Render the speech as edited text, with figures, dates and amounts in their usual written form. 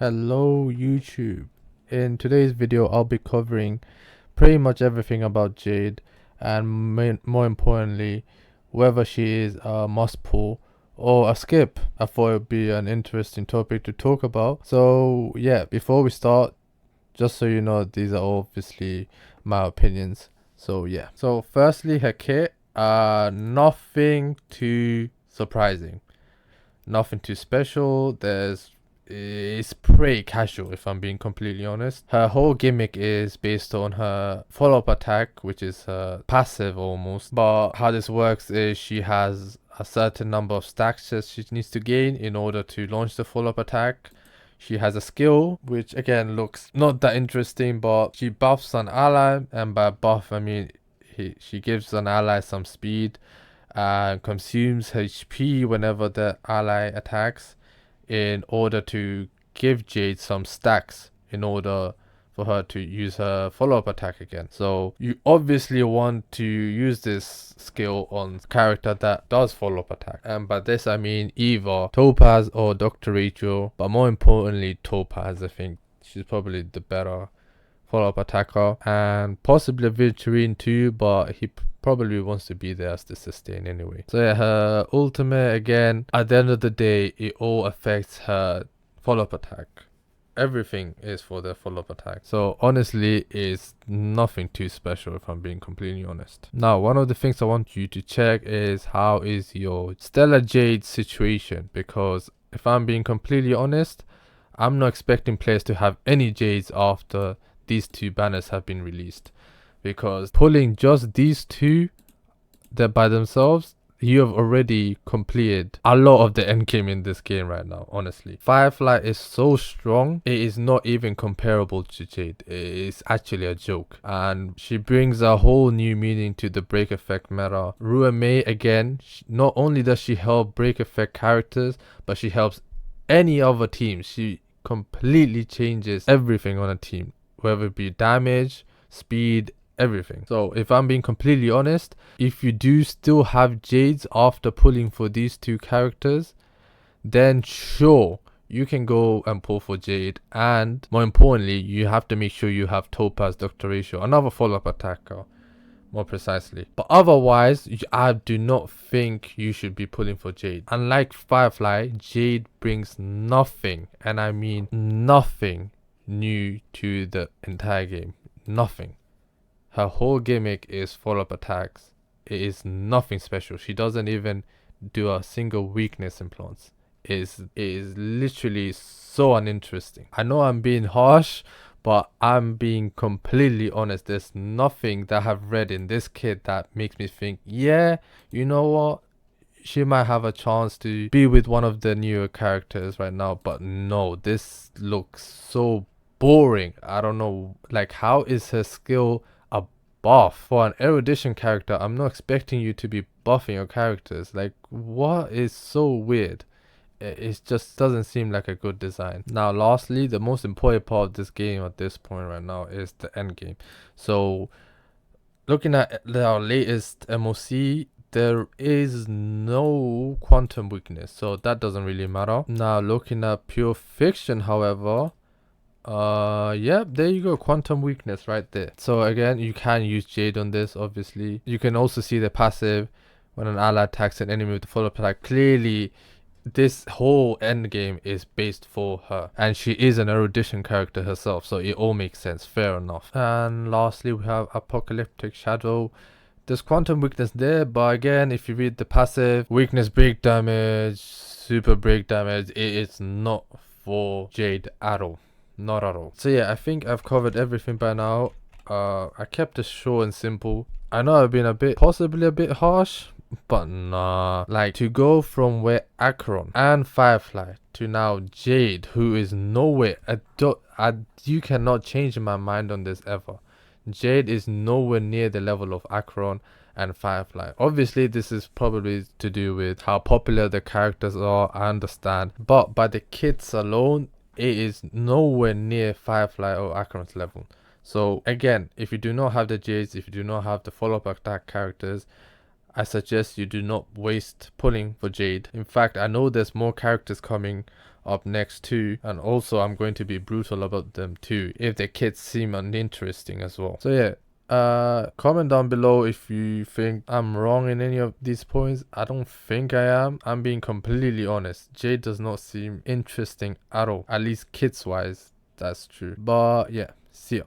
Hello YouTube. In today's video I'll be covering pretty much everything about Jade and more importantly whether she is a must pull or a skip. I thought it would be an interesting topic to talk about. So yeah, before we start, just so you know, these are obviously my opinions. So yeah. So firstly, her kit, nothing too surprising. Nothing too special. It's pretty casual if I'm being completely honest. Her whole gimmick is based on her follow-up attack, which is her passive almost. But how this works is she has a certain number of stacks that she needs to gain in order to launch the follow-up attack. She has a skill which again looks not that interesting, but she buffs an ally, and by buff I mean she gives an ally some speed and consumes HP whenever the ally attacks in order to give Jade some stacks in order for her to use her follow-up attack again. So you obviously want to use this skill on character that does follow-up attack. And by this I mean either Topaz or Dr. Rachel, but more importantly Topaz. I think she's probably the better follow-up attacker, and possibly a Victorine too, but he probably wants to be there as the sustain anyway. So yeah, her ultimate, again, at the end of the day, it all affects her follow-up attack. Everything is for the follow-up attack. So honestly, it's nothing too special if I'm being completely honest. Now, one of the things I want you to check is how is your Stellar Jade situation, because if I'm being completely honest, I'm not expecting players to have any Jades after these two banners have been released, because pulling just these two by themselves, you have already completed a lot of the endgame in this game right now. Honestly, Firefly is so strong, it is not even comparable to Jade. It is actually a joke, and she brings a whole new meaning to the break effect meta. Ruamei, again, not only does she help break effect characters, but she helps any other team. She completely changes everything on a team, whether it be damage, speed, everything. So if I'm being completely honest, if you do still have Jades after pulling for these two characters, then sure, you can go and pull for Jade, and more importantly, you have to make sure you have Topaz, Dr. Ratio, another follow-up attacker, more precisely. But otherwise, I do not think you should be pulling for Jade. Unlike Firefly, Jade brings nothing, and I mean nothing, new to the entire game. Nothing. Her whole gimmick is follow-up attacks. It is nothing special. She doesn't even do a single weakness implants. It is literally so uninteresting. I know I'm being harsh, but I'm being completely honest. There's nothing that I've read in this kit that makes me think, yeah, you know what? She might have a chance to be with one of the newer characters right now. But no, this looks so boring. I don't know, like, how is her skill a buff? For an erudition character, I'm not expecting you to be buffing your characters. Like, what is so weird? It just doesn't seem like a good design. Now lastly, the most important part of this game at this point right now is the end game. So looking at our latest MOC, there is no quantum weakness, so that doesn't really matter. Now looking at pure fiction, however, yeah, there you go, quantum weakness right there. So again, you can use Jade on this. Obviously you can also see the passive when an ally attacks an enemy with the follow-up attack. Clearly this whole end game is based for her, and she is an erudition character herself, so it all makes sense. Fair enough. And lastly, we have Apocalyptic Shadow. There's quantum weakness there, but again, if you read the passive, weakness break damage, super break damage, it is not for Jade at all. Not at all. So yeah, I think I've covered everything by now. I kept it short and simple. I know I've been possibly a bit harsh, but nah. Like, to go from where Acheron and Firefly to now Jade, who is nowhere, you cannot change my mind on this ever. Jade is nowhere near the level of Acheron and Firefly. Obviously this is probably to do with how popular the characters are, I understand, but by the kits alone, it is nowhere near Firefly or Acheron's level. So again, if you do not have the Jades, if you do not have the follow-up attack characters, I suggest you do not waste pulling for Jade. In fact, I know there's more characters coming up next too, and also I'm going to be brutal about them too if the kids seem uninteresting as well. So yeah, comment down below if you think I'm wrong in any of these points. I don't think I am. I'm being completely honest. Jade does not seem interesting at all, at least kids wise. That's true. But yeah, see ya.